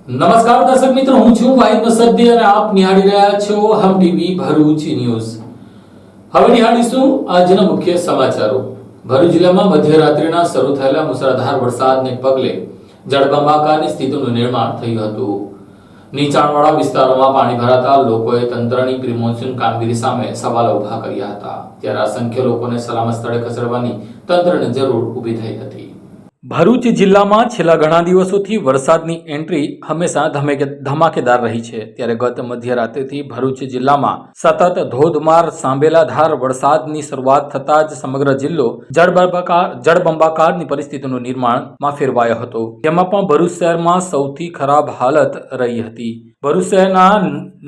નમસ્કાર દર્શક મિત્રો, હું છું વાહિદ મસદ્દી અને આપ નિહાળી રહ્યા છો હમ ટીવી ભરૂચ ન્યૂઝ. હવે નિહાળીશું આજના મુખ્ય સમાચારો. ભરૂચ જિલ્લામાં મધ્યરાત્રિના શરૂ થયેલા મુસળધાર વરસાદને પગલે જળબંબાકારની સ્થિતિનું નિર્માણ થયું હતું. નીચાણવાળા વિસ્તારોમાં પાણી ભરાતા લોકોએ તંત્રની પ્રી મોન્સૂન કામગીરી સામે સવાલો ઉભા કર્યા હતા. ત્યારે અસંખ્ય લોકોને સલામત સ્થળે ખસેડવાની તંત્રને જરૂર ઊભી થઈ હતી. ભરૂચ જિલ્લામાં છેલ્લા ઘણા દિવસોથી વરસાદની એન્ટ્રી હંમેશા ધમાકેદાર રહી છે. ત્યારે ગત મધ્યરાત્રિથી ભરૂચ જિલ્લામાં સતત ધોધમાર સાંભેલાધાર વરસાદની શરૂઆત થતાં જ સમગ્ર જિલ્લો જળબંબાકારની પરિસ્થિતિનું નિર્માણમાં ફેરવાયો હતો. તેમાં પણ ભરૂચ શહેરમાં સૌથી ખરાબ હાલત રહી હતી. ભરૂચ શહેરના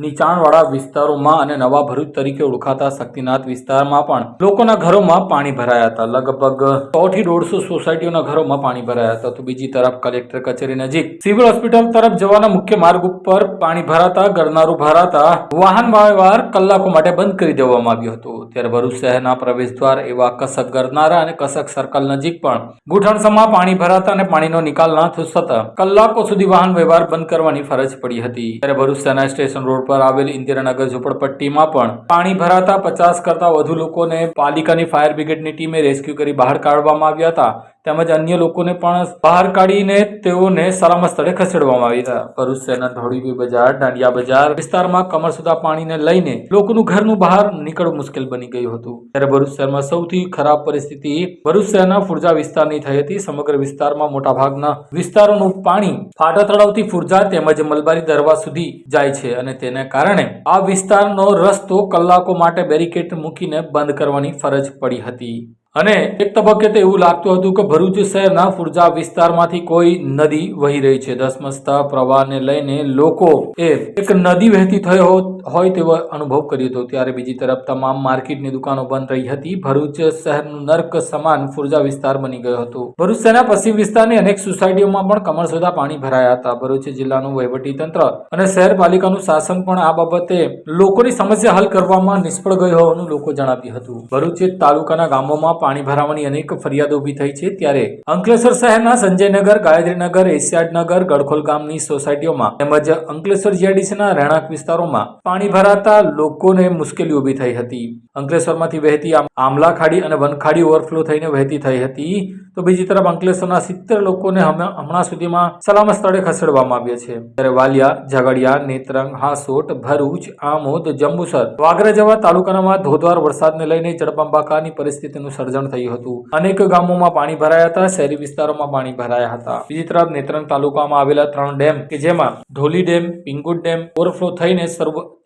નીચાણવાળા વિસ્તારોમાં અને નવા ભરૂચ તરીકે ઓળખાતા શક્તિનાથ વિસ્તારમાં પણ લોકોના ઘરોમાં પાણી ભરાયા હતા. લગભગ 100 થી 150 સોસાયટીઓના ઘરોમાં પાણી ભરાયા હતા. તો બીજી તરફ કલેક્ટર કચેરી નજીક સિવિલ હોસ્પિટલ તરફ જવાના મુખ્ય માર્ગ ઉપર પાણી ભરાતા ગરનારું ભરાતા વાહન વ્યવહાર કલાકો માટે બંધ કરી દેવામાં આવ્યો હતો. ત્યારે ભરૂચ શહેરના પ્રવેશદ્વાર એવા કસક ગરનારા અને કસક સર્કલ નજીક પણ ઘૂંટણસમાં પાણી ભરાતા અને પાણીનો નિકાલ ન થતા કલાકો સુધી વાહન વ્યવહાર બંધ કરવાની ફરજ પડી હતી. ત્યારે ભરૂચ શહેરના સ્ટેશન રોડ પર આવેલ ઇન્દિરાનગર ઝુંપડપટ્ટીમાં પણ પાણી ભરાતા 50 કરતા વધુ લોકોને પાલિકાની ફાયર બ્રિગેડની ટીમે રેસ્ક્યુ કરી બહાર કાઢવામાં આવ્યા હતા. તેમજ અન્ય લોકોને પણ બહાર કાઢીને તેઓને સલામત સ્થળે ખસેડવામાં આવ્યા હતા. ભરૂચ શહેરના ધોળીવી બજાર, દાંડિયા બજાર વિસ્તારમાં કમર સુધા પાણીને લઈને લોકોનું ઘરનું બહાર નીકળવું મુશ્કેલ બની ગયું હતું. ત્યારે ભરૂચ શહેરમાં સૌથી ખરાબ પરિસ્થિતિ ભરૂચ શહેરના ફુરજા વિસ્તારની થઈ હતી. સમગ્ર વિસ્તારમાં મોટાભાગના વિસ્તારોનું પાણી ફાટા તળાવથી ફુરજા તેમજ મલબારી દરવાજા સુધી જાય છે અને તેને કારણે આ વિસ્તારનો રસ્તો કલાકો માટે બેરિકેડ મૂકીને બંધ કરવાની ફરજ પડી હતી. અને એક તબક્કે તો એવું લાગતું હતું કે ભરૂચ શહેરના ફુરજા વિસ્તારમાંથી કોઈ નદી વહી રહી છે. ધસમસતા પ્રવાહને લઈને લોકો એક નદી વહેતી થઈ હોય તેવો અનુભવ કર્યો હતો. ત્યારે બીજી તરફ તમામ માર્કેટની દુકાનો બંધ રહી હતી. ભરૂચ શહેરનું નર્ક સમાન ફુરજા વિસ્તાર બની ગયો હતો. ભરૂચ શહેરના પશ્ચિમ વિસ્તારની અનેક સોસાયટીઓમાં પણ કમર સુધા પાણી ભરાયા હતા. ભરૂચ જિલ્લાનું વહીવટી તંત્ર અને શહેર પાલિકાનું શાસન પણ આ બાબતે લોકોની સમસ્યા હલ કરવામાં નિષ્ફળ ગયું હોવાનું લોકો જણાવ્યું હતું. ભરૂચ તાલુકાના ગામોમાં પાણી ભરાવાની અનેક ફરિયાદો ઊભી થઈ છે. ત્યારે અંકલેશ્વર શહેરના સંજયનગર, ગાયત્રીનગર, એશિયાડનગર, ગડખોલ ગામની સોસાયટીઓમાં તેમજ અંકલેશ્વર જીઆઈડીસીના રહેણાંક વિસ્તારોમાં પાણી ભરાતા લોકોને મુશ્કેલી ઊભી થઈ હતી. અંકલેશ્વરમાંથી વહેતી આમલા ખાડી અને વનખાડી ઓવરફ્લો થઈને વહેતી થઈ હતી. તો બીજી તરફ અંકલેશ્વરના 70 લોકોને હમણાં સુધીમાં સલામત સ્થળે ખસેડવામાં આવ્યા છે. ત્યારે વાલિયા, ઝઘડિયા, નેત્રંગ, હાસોટ, ભરૂચ, આમોદ, જંબુસર, વાગરા જેવા તાલુકામાં ધોધમાર વરસાદને લઈને જળબંબાકારની પરિસ્થિતિનું સર્જન થયું હતું. અનેક ગામોમાં પાણી ભરાયા હતા. શહેરી વિસ્તારોમાં પાણી ભરાયા હતા. બીજી તરફ નેત્રંગ તાલુકામાં આવેલા 3 ડેમ કે જેમાં ઢોલી ડેમ, પિંગુટ ડેમ ઓવરફ્લો થઈને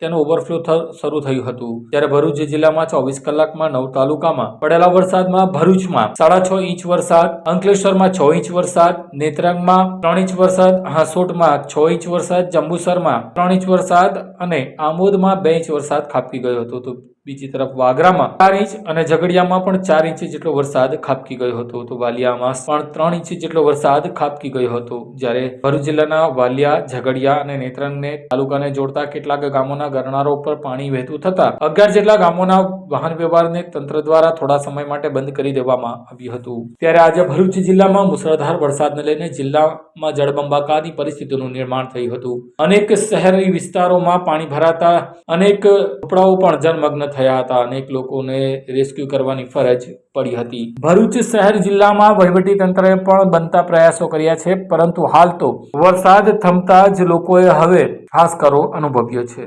તેનો ઓવરફ્લો શરૂ થયું હતું. ત્યારે ભરૂચ જિલ્લામાં 24 કલાકમાં 9 તાલુકામાં પડેલા વરસાદમાં ભરૂચમાં 6.5 ઇંચ વરસાદ, અંકલેશ્વરમાં 6 ઇંચ વરસાદ, નેત્રંગમાં 3 ઇંચ વરસાદ, હાસોટમાં 6 ઇંચ વરસાદ, જંબુસરમાં 3 ઇંચ વરસાદ અને આમોદમાં 2 ઇંચ વરસાદ ખાબકી ગયો હતો. તો બીજી તરફ વાગરામાં 4 ઇંચ અને ઝઘડિયામાં પણ 4 ઇંચ જેટલો વરસાદ ખાબકી ગયો હતો. તો વાલિયામાં પણ 3 ઇંચ જેટલો વરસાદ ખાબકી ગયો હતો. જ્યારે ભરૂચ જિલ્લાના વાલિયા, ઝઘડિયા અને નેત્રંગને તાલુકાને જોડતા કેટલાક ગામોના ગરનારો પર પાણી વહેતું થતા 11 જેટલા ગામોના વાહન વ્યવહારને તંત્ર દ્વારા થોડા સમય માટે બંધ કરી દેવામાં આવ્યું હતું. ત્યારે આજે ભરૂચ જિલ્લામાં મુસળધાર વરસાદને લઈને જિલ્લામાં જળબંબાકારની પરિસ્થિતિનું નિર્માણ થયું હતું. અનેક શહેરી વિસ્તારોમાં પાણી ભરાતા અનેક ઝૂંપડાઓ પણ જળમગ્ન થયા હતા. અનેક લોકોને રેસ્ક્યુ કરવાની ફરજ પડી હતી. ભરૂચ શહેર જિલ્લામાં વહીવટી તંત્રએ પણ બનતા પ્રયાસો કર્યા છે, પરંતુ હાલ તો વરસાદ થમતા જ લોકોએ હવે હાશકારો અનુભવ્યો છે.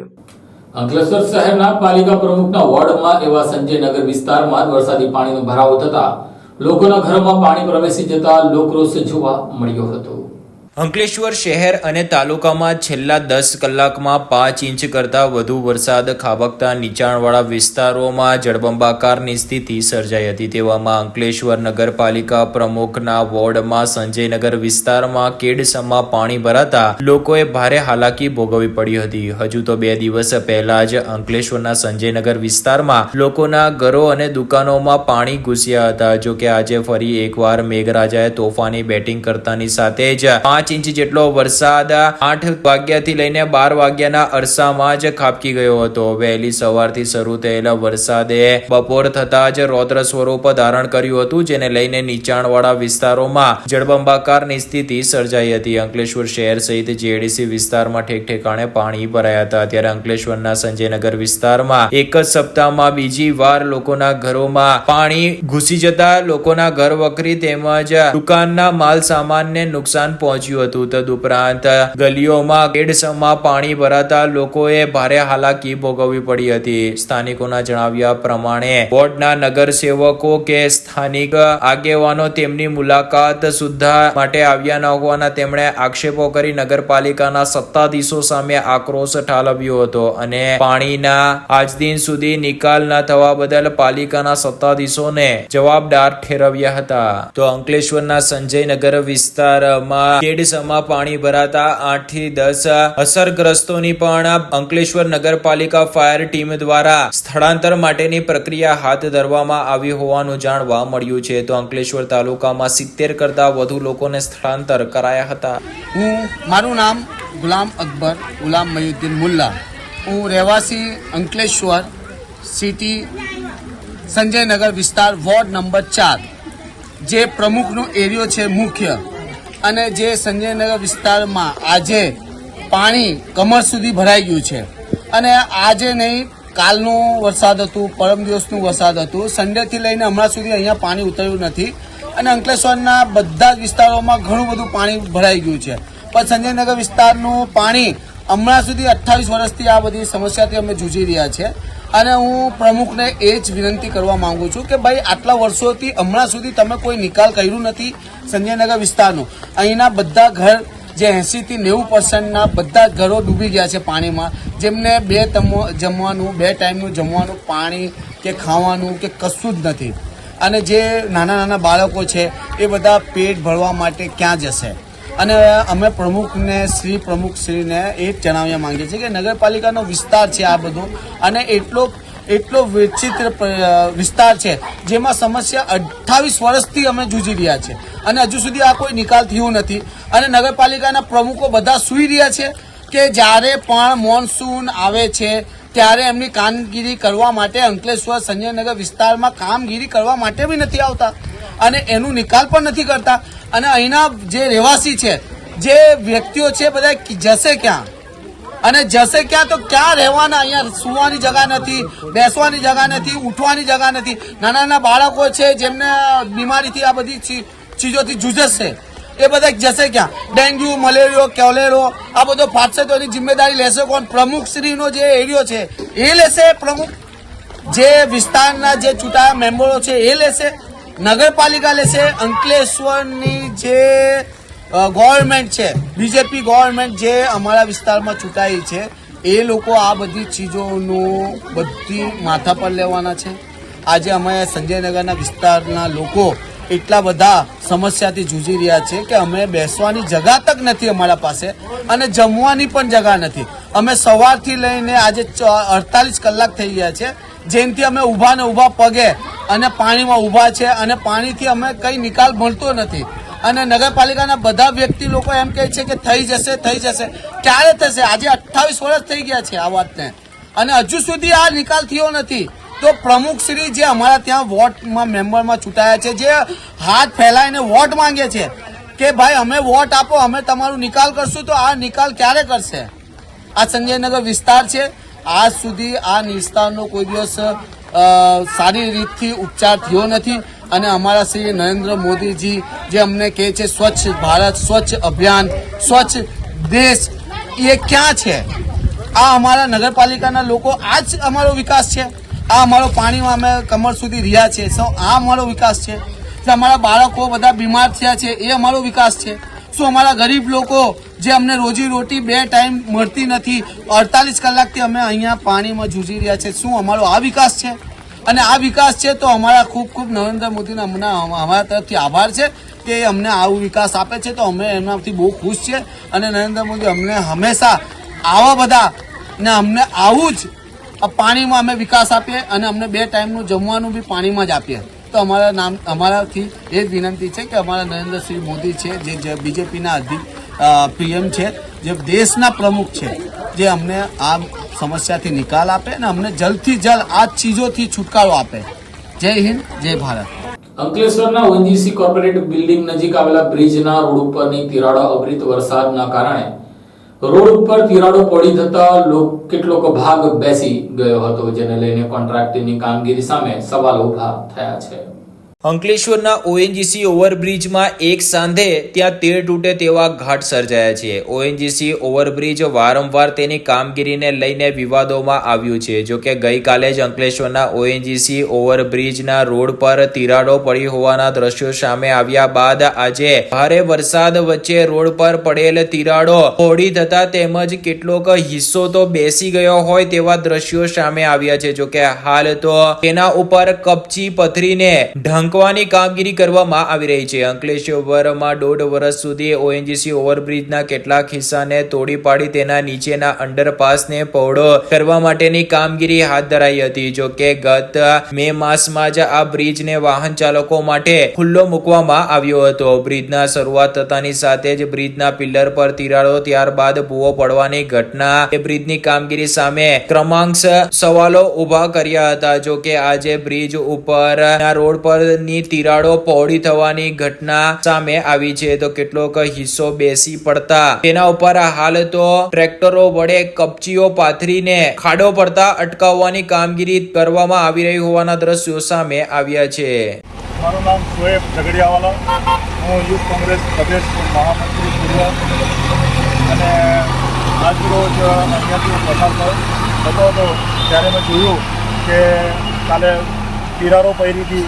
અંકલેશ્વર શહેરના પાલિકા પ્રમુખના વોર્ડમાં એવા સંજયનગર વિસ્તારમાં વરસાદી પાણીનો ભરાવો થતા લોકોના ઘરોમાં પાણી પ્રવેશી જતા લોકરોષ જોવા મળ્યો હતો. અંકલેશ્વર શહેર અને તાલુકામાં છેલ્લા 10 કલાકમાં 5 ઇંચ કરતાં વધુ વરસાદ ખાબકતા નીચાણવાળા વિસ્તારોમાં જળબંબાકારની સ્થિતિ સર્જાઈ હતી. તેવામાં અંકલેશ્વર નગરપાલિકા પ્રમુખના વોર્ડમાં સંજયનગર વિસ્તારમાં કેડસમાં પાણી ભરાતા લોકોએ ભારે હાલાકી ભોગવવી પડી હતી. હજુ તો 2 દિવસ પહેલા જ અંકલેશ્વરના સંજયનગર વિસ્તારમાં લોકોના ઘરો અને દુકાનોમાં પાણી ઘૂસ્યા હતા. જો કે આજે ફરી એકવાર મેઘરાજાએ તોફાની બેટિંગ કરતાની સાથે જ 5 5 ઇંચ જેટલો વરસાદ 8 વાગ્યાથી લઈને 12 વાગ્યાના અરસામાં જ ખાબકી ગયો હતો. વહેલી સવારથી શરૂ થયેલા વરસાદે બપોર થતા જ રૌદ્ર સ્વરૂપ ધારણ કર્યું હતું, જેને લઈને નીચાણવાળા વિસ્તારોમાં જળબંબાકારની સ્થિતિ સર્જાઈ હતી. અંકલેશ્વર શહેર સહિત જેડીસી વિસ્તારમાં ઠેક ઠેકાણે પાણી ભરાયા હતા. ત્યારે અંકલેશ્વરના સંજયનગર વિસ્તારમાં એક જ સપ્તાહમાં બીજી વાર લોકોના ઘરોમાં પાણી ઘૂસી જતા લોકોના ઘર વકરી તેમજ દુકાનના માલ સામાનને નુકસાન પહોંચ્યું હતું. તદુપરાંત ગલીઓમાં કેડસમાં પાણી ભરાતા લોકોએ ભારે હાલાકી ભોગવવી પડી હતી. સ્થાનિકોના જણાવ્યા પ્રમાણે વોર્ડના નગરસેવકો કે સ્થાનિક આગેવાનો તેમની મુલાકાત સુદ્ધા માટે આવ્યા ન હોવાના તેમણે આક્ષેપો કરી નગરપાલિકાના સત્તાધીશો સામે આક્રોશ ઠાલવ્યો હતો અને પાણીના આજ દિન સુધી નિકાલ ન થવા બદલ પાલિકાના સત્તાધીશોને જવાબદાર ઠેરવ્યા હતા. તો અંકલેશ્વરના સંજયનગર વિસ્તારમાં કેડસમાં પાણી ભરાતા 8 થી 10 અસરગ્રસ્તોની પણ અંકલેશ્વર નગરપાલિકા ફાયર ટીમ દ્વારા સ્થળાંતર માટેની પ્રક્રિયા હાથ ધરવામાં આવી હોવાનું જાણવા મળ્યું છે. તો અંકલેશ્વર તાલુકામાં 70 કરતા વધુ લોકોને સ્થળાંતર કરાયા હતા. મારું નામ ગુલામ અકબર ગુલામ મયુદ્દીન મુલ્લા. હું રહેવાસી અંકલેશ્વર સિટી સંજયનગર વિસ્તાર વોર્ડ નંબર 4 જે પ્રમુખનો એરિયો છે મુખ્ય, અને જે સંજયનગર વિસ્તારમાં આજે પાણી કમર સુધી ભરાઈ ગયું છે. અને આજે નહીં, કાલનો વરસાદ હતું, પરમ દિવસનું વરસાદ હતું, સન્ડેથી લઈને હમણાં સુધી અહીંયા પાણી ઉતર્યું નથી. અને અંકલેશ્વરના બધા જ વિસ્તારોમાં ઘણું બધું પાણી ભરાઈ ગયું છે. પણ સંજયનગર વિસ્તારનું પાણી હમણાં સુધી 28 વર્ષથી આ બધી સમસ્યાથી અમે જૂજી રહ્યા છે. અને હું પ્રમુખને એ જ વિનંતી કરવા માંગુ છું કે ભાઈ, આટલા વર્ષોથી હમણાં સુધી તમે કોઈ નિકાલ કર્યું નથી સંજયનગર વિસ્તારનું. અહીંના બધા ઘર જે 80 થી 90% બધા જ ઘરો ડૂબી ગયા છે પાણીમાં, જેમને બે ટાઈમનું જમવાનું પાણી કે ખાવાનું કે કશું જ નથી. અને જે નાના નાના બાળકો છે એ બધા પેટ ભરવા માટે ક્યાં જશે? અને અમે પ્રમુખશ્રીને એ જ જણાવવા માંગીએ છીએ કે નગરપાલિકાનો વિસ્તાર છે આ બધો, અને એટલો વિચિત્ર વિસ્તાર છે જેમાં સમસ્યા 28 વર્ષથી અમે જૂજી રહ્યા છે અને હજુ સુધી આ કોઈ નિકાલ થયો નથી. અને નગરપાલિકાના પ્રમુખો બધા સૂઈ રહ્યા છે કે જ્યારે પણ મોન્સૂન આવે છે ત્યારે એમની કામગીરી કરવા માટે અંકલેશ્વર સંજયનગર વિસ્તારમાં કામગીરી કરવા માટે બી નથી આવતા અને એનું નિકાલ પણ નથી કરતા. અને અહીંના જે રહેવાસી છે, જે વ્યક્તિઓ છે, બધા જશે ક્યાં? અને જશે ક્યાં તો ક્યાં રહેવાના? અહીંયા સુવાની જગા નથી, બેસવાની જગા નથી, ઉઠવાની જગા નથી. નાના નાના બાળકો છે જેમને બીમારીથી આ બધી ચીજોથી જૂઝશે, એ બધા જશે ક્યાં? ડેન્ગ્યુ, મલેરિયો, કોલેરો આ બધો ફાટશે તો એની જિમ્મેદારી લેશે કોણ? પ્રમુખશ્રીનો જે એરિયો છે એ લેશે પ્રમુખ, જે વિસ્તારના જે ચૂંટાયા મેમ્બરો છે એ લેશે, નગરપાલિકા લેશે. અંકલેશ્વરની જે ગવર્મેન્ટ છે, બીજેપી ગવર્મેન્ટ જે અમારા વિસ્તારમાં ચૂંટાઈ છે, એ લોકો આ બધી ચીજોનું બધી માથા પર લેવાના છે. આજે અમે સંજયનગરના વિસ્તારના લોકો એટલા બધા સમસ્યાથી જૂજી રહ્યા છે કે અમે બેસવાની જગા તક નથી અમારા પાસે, અને જમવાની પણ જગા નથી. અમે સવારથી લઈને આજે 48 કલાક થઈ ગયા છે, જેનથી અમે ઊભા પગે અને પાણીમાં ઊભા છે, અને પાણીથી અમે કંઈ નિકાલ મળતો નથી. અને નગરપાલિકાના બધા વ્યક્તિ લોકો એમ કહે છે કે થઈ જશે. ક્યારે થશે? આજે 28 વર્ષ થઈ ગયા છે આ વાતને, અને હજુ સુધી આ નિકાલ થયો નથી. તો પ્રમુખશ્રી જે અમારા ત્યાં વોર્ડમાં મેમ્બરમાં ચૂંટાયા છે, જે હાથ ફેલાઈને વોટ માંગે છે કે ભાઈ અમે વોટ આપો, અમે તમારું નિકાલ કરશું, તો આ નિકાલ ક્યારે કરશે? આ સંજયનગર વિસ્તાર છે, આજ સુધી આ વિસ્તારનો કોઈ દિવસ સારી રીતથી ઉપચાર થયો નથી. અને અમારા શ્રી નરેન્દ્ર મોદીજી જે અમને કહે છે સ્વચ્છ ભારત, સ્વચ્છ અભિયાન, સ્વચ્છ દેશ, એ ક્યાં છે? આ અમારા નગરપાલિકાના લોકો, આ જ અમારો વિકાસ છે? આ અમારો પાણીમાં અમે કમર સુધી રહ્યા છે, આ અમારો વિકાસ છે? અમારા બાળકો બધા બીમાર થયા છે, એ અમારો વિકાસ છે? શું અમારા ગરીબ લોકો જે અમને રોજી રોટી 2 ટાઈમ મળતી નથી, 48 કલાકથી અમે અહીંયા પાણીમાં જૂજી રહ્યા છે, શું અમારો આ વિકાસ છે? અને આ વિકાસ છે તો અમારા ખૂબ નરેન્દ્ર મોદીના અમારા તરફથી આભાર છે કે અમને આવું વિકાસ આપે છે, તો અમે એમનાથી બહુ ખુશ છીએ. અને નરેન્દ્ર મોદી અમને હંમેશા આવા બધા ને અમને આવું જ પાણીમાં અમે વિકાસ આપીએ, અને અમને 2 ટાઈમનું જમવાનું બી પાણીમાં જ આપીએ. તો અમારાથી એ જ વિનંતી છે કે અમારા નરેન્દ્રશ્રી મોદી છે, જે બીજેપીના પીએમ છે, જે દેશના પ્રમુખ છે, જે અમને આ સમસ્યાથી નિકાલ આપે અને અમને જલ્દથી જલ્દ આ ચીજોથી છુટકારો આપે. જય હિન્દ, જય ભારત. અંકલેશ્વરના ઓએનજીસી કોર્પોરેટ બિલ્ડિંગ નજીક આવેલા બ્રિજના રોડ ઉપરની તિરાડો અવિરત વરસાદના કારણે રોડ ઉપર તિરાડો પડી થતા કેટલોક ભાગ બેસી ગયો હતો, જેને લઈને કોન્ટ્રાક્ટરની કામગીરી સામે સવાલો ઉભા થયા છે. અંકલેશ્વરના ઓએનજીસી ઓવરબ્રિજમાં એક સાંધે ત્યાં તીર તૂટે તેવા ઘાટ સર્જાયા છે. ઓએનજીસી ઓવરબ્રિજ વારંવાર તેની કામગીરીને લઈને વિવાદોમાં આવ્યું છે. જો કે ગઈકાલે જ અંકલેશ્વરના ઓએનજીસી ઓવરબ્રિજના રોડ પર તિરાડો પડી હોવાના દ્રશ્યો સામે આવ્યા બાદ આજે ભારે વરસાદ વચ્ચે રોડ પર પડેલ તિરાડો પહોળી થતા તેમજ કેટલોક હિસ્સો તો બેસી ગયો હોય તેવા દ્રશ્યો સામે આવ્યા છે. જો કે હાલ તો તેના ઉપર કપચી પથરીને ઢાંકવાની કામગીરી કરવામાં આવી રહી છે. અંકલેશ્વરમાં 1.5 વર્ષ સુધી ઓએનજીસી ઓવરબ્રિજના કેટલાક હિસ્સાને તોડી પાડી તેના નીચેના અંડરપાસને પહોળો કરવા માટેની કામગીરી હાથ ધરાઈ હતી. જો કે ગત મે માસમાં જ આ બ્રિજને વાહન ચાલકો માટે ખુલ્લો મૂકવામાં આવ્યો હતો. બ્રિજના શરૂઆત થતાની સાથે જ બ્રિજના પિલ્લર પર તિરાડો, ત્યારબાદ ભૂવો પડવાની ઘટના એ બ્રિજની કામગીરી સામે ક્રમાંકસ સવાલો ઉભા કર્યા હતા. જો કે આજે બ્રિજ ઉપરના રોડ પર ની તિરાડો પહોળી થવાની ઘટના સામે આવી છે, તો કેટલોક હિસ્સો બેસી પડતા તેના ઉપર હાલ તો ટ્રેક્ટરો વડે કપચીઓ પાથરીને ખાડો પડતા અટકાવવાની કામગીરી કરવામાં આવી રહી હોવાના દ્રશ્યો સામે આવ્યા છે. મારું નામ શોએબ ઝઘડિયાવાલા, હું યુથ કોંગ્રેસ પ્રદેશ મહામંત્રી પૂર્વ, અને આજરોજ અહીંયાથી હું પસાર થતો હતો ત્યારે મેં જોયું કે કાલે તિરાડો પડી હતી.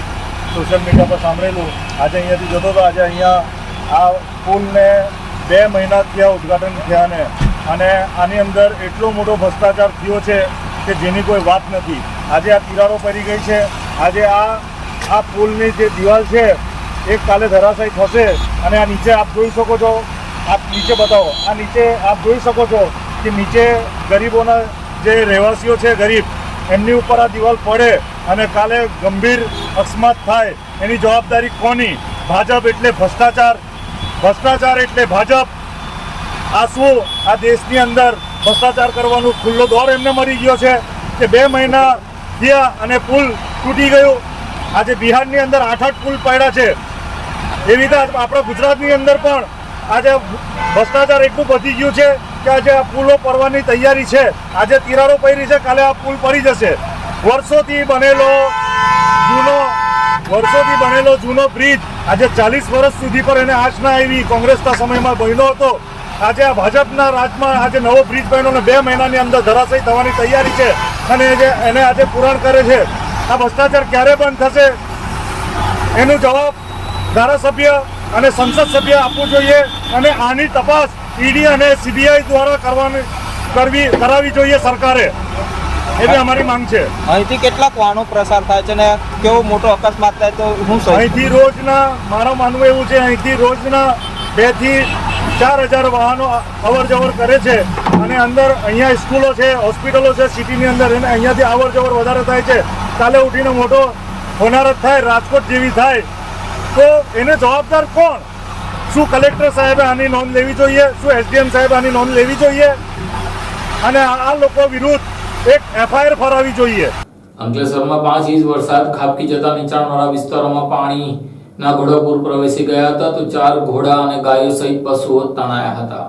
સોશિયલ મીડિયા પર સાંભળેલું. આજે અહીંયાથી જતો હતો. આજે અહીંયા આ પુલને 2 મહિના થયા ઉદ્ઘાટન થયાને, અને આની અંદર એટલો મોટો ભ્રષ્ટાચાર થયો છે કે જેની કોઈ વાત નથી. આજે આ તિરાડો પડી ગઈ છે. આજે આ પુલની જે દિવાલ છે એ કાલે ધરાશાયી થશે. અને આ નીચે આપ જોઈ શકો છો, આપ નીચે બતાવો, આ નીચે આપ જોઈ શકો છો કે નીચે ગરીબોના જે રહેવાસીઓ છે, ગરીબ, એમની ઉપર આ દિવાલ પડે અને કાલે ગંભીર અકસ્માત થાય એની જવાબદારી કોની? ભાજપ એટલે ભ્રષ્ટાચાર, ભ્રષ્ટાચાર એટલે ભાજપ. આ શું આ દેશની અંદર ભ્રષ્ટાચાર કરવાનો ખુલ્લો દોર એમને મળી ગયો છે કે 2 મહિના થયા અને પુલ તૂટી ગયો. આજે બિહારની અંદર 8 પુલ પડ્યા છે. એવી રીતે આપણા ગુજરાતની અંદર પણ આજે ભ્રષ્ટાચાર એટલું વધી ગયું છે કે આજે આ પુલો પડવાની તૈયારી છે. આજે તિરાડો પડી છે, કાલે આ પુલ પડી જશે. વર્ષોથી બનેલો જૂનો બ્રિજ આજે 40 વર્ષ સુધી પર એને આંચ ના આવી. કોંગ્રેસના સમયમાં બન્યો હતો. આજે આ ભાજપના રાજમાં આજે નવો બ્રિજ બન્યો અને 2 મહિનાની અંદર ધરાશાયી થવાની તૈયારી છે અને એને આજે પૂરણ કરે છે. આ ભ્રષ્ટાચાર ક્યારે બંધ થશે એનો જવાબ ધારાસભ્ય અને સંસદ સભ્ય આપવું જોઈએ, અને આની તપાસ ઈડી અને સીબીઆઈ દ્વારા કરાવવી જોઈએ સરકારે. એવી અમારી માંગ છે. અહીંથી કેટલાક વાહનો પ્રસાર થાય છે ને કેવો મોટો અકસ્માત થાય તો અહીંથી રોજના, મારું માનવું એવું છે, અહીંથી રોજના 2 થી 4 હજાર વાહનો અવર જવર કરે છે. અને અંદર અહીંયા સ્કૂલો છે, હોસ્પિટલો છે સિટીની અંદર, એને અહીંયાથી અવર જવર વધારે થાય છે. કાલે ઉઠીને મોટો હોનારત થાય, રાજકોટ જેવી થાય, તો એને જવાબદાર કોણ? શું કલેક્ટર સાહેબે આની નોંધ લેવી જોઈએ? શું એસડીએમ સાહેબ આની નોંધ લેવી જોઈએ? અને આ લોકો વિરુદ્ધ એક એફઆઈઆર ફરાવી જોઈએ. અંકલેશ્વરમાં 5 ઇંચ વરસાદ ખાબકી જતા નીચાણવાળા વિસ્તારોમાં પાણીના ઘોડા પૂર પ્રવેશી ગયા હતા, તો 4 ઘોડા અને ગાયો સહિત પશુઓ તણાયા હતા.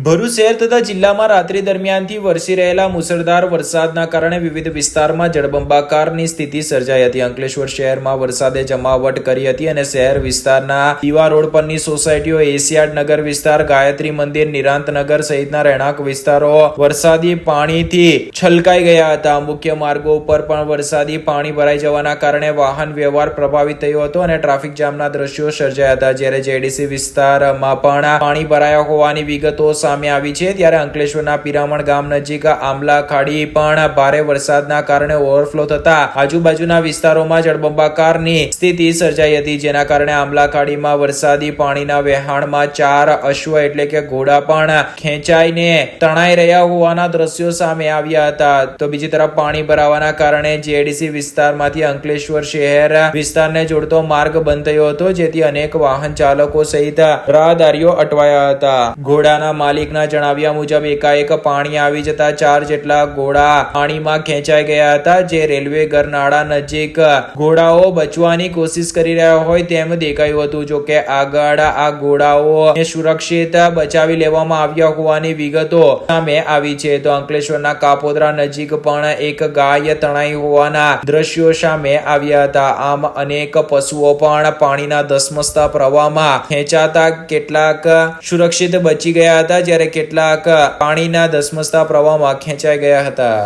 ભરૂચ શહેર તથા જિલ્લામાં રાત્રિ દરમિયાનથી વરસી રહેલા મુસળધાર વરસાદના કારણે વિવિધ વિસ્તારમાં જળબંબાકારની સ્થિતિ સર્જાઈ હતી. અંકલેશ્વર શહેરમાં વરસાદે જમાવટ કરી હતી અને શહેર વિસ્તારના દીવા રોડ પરની સોસાયટીઓ, એશિયાડ નગર વિસ્તાર, ગાયત્રી મંદિર, નિરાંતનગર સહિતના રહેણાંક વિસ્તારો વરસાદી પાણીથી છલકાઈ ગયા હતા. મુખ્ય માર્ગો ઉપર પણ વરસાદી પાણી ભરાઈ જવાના કારણે વાહન વ્યવહાર પ્રભાવિત થયો હતો અને ટ્રાફિક જામના દ્રશ્યો સર્જાયા હતા. જ્યારે જેડીસી વિસ્તારમાં પણ પાણી ભરાયા હોવાની વિગતો સામે આવી છે. ત્યારે અંકલેશ્વરના પિરામણ ગામ નજીક આંબલા ખાડી પણ ભારે વરસાદના કારણે ઓવરફ્લો થતા આજુબાજુના વિસ્તારોમાં જળબંબાકારની સ્થિતિ સર્જાઈ હતી, જેના કારણે આંબલા ખાડીમાં વરસાદી પાણીના વહેણમાં 4 અશ્વ એટલે કે ઘોડા પણ ખેંચાઈને તણાઈ રહ્યા હોવાના દ્રશ્યો સામે આવ્યા હતા. તો બીજી તરફ પાણી ભરાવાના કારણે જીઆઈડીસી વિસ્તારમાંથી અંકલેશ્વર શહેર વિસ્તારને જોડતો માર્ગ બંધ થયો હતો, જેથી અનેક વાહન ચાલકો સહિત રાહદારીઓ અટવાયા હતા. ઘોડાના માલિકના જણાવ્યા મુજબ એકાએક પાણી આવી જતા 4 જેટલા ઘોડા પાણીમાં ખેંચાઈ ગયા હતા, જે રેલવે ગરનાળા નજીક ઘોડાઓ બચવાની કોશિશ કરી રહ્યા હોય તેમ દેખાયું હતું. જો કે આગળ આ ઘોડાઓને સુરક્ષિત બચાવી લેવામાં આવ્યા હોવાની વિગતો સામે આવી છે. તો અંકલેશ્વરના કાપોદ્રા નજીક પણ એક ગાય તણાઈ હોવાના દ્રશ્યો સામે આવ્યા હતા. આમ અનેક પશુઓ પણ પાણીના ધસમસતા પ્રવાહમાં ખેંચાતા કેટલાક સુરક્ષિત બચી ગયા હતા, જ્યારે કેટલાક પાણીના ધસમસતા પ્રવાહમાં ખેંચાઈ ગયા હતા.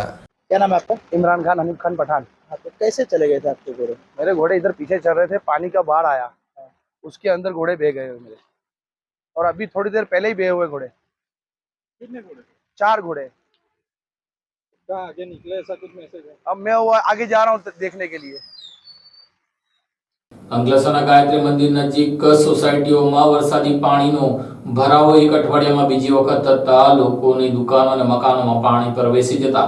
क्या नाम है आपका? इमरान खान, हनीफ खान पठान। हाँ, तो कैसे चले गए थे आपके घोड़े? मेरे घोड़े इधर पीछे चल रहे थे, पानी का बाढ़ आया, उसके अंदर घोड़े बह गए मेरे, और अभी थोड़ी देर पहले ही बहे हुए घोड़े, कितने घोड़े? 4 घोड़े। कहाँ आगे निकले, ऐसा कुछ मैसेज है? अब मैं वो आगे जा रहा हूँ देखने के लिए। અંકલેશ્વરના ગાયત્રી મંદિર નજીક સોસાયટીઓમાં વરસાદી પાણીનો ભરાવો એક અઠવાડિયામાં બીજી વખત થતા લોકોની દુકાનો અને મકાનોમાં પાણી પ્રવેશી જતા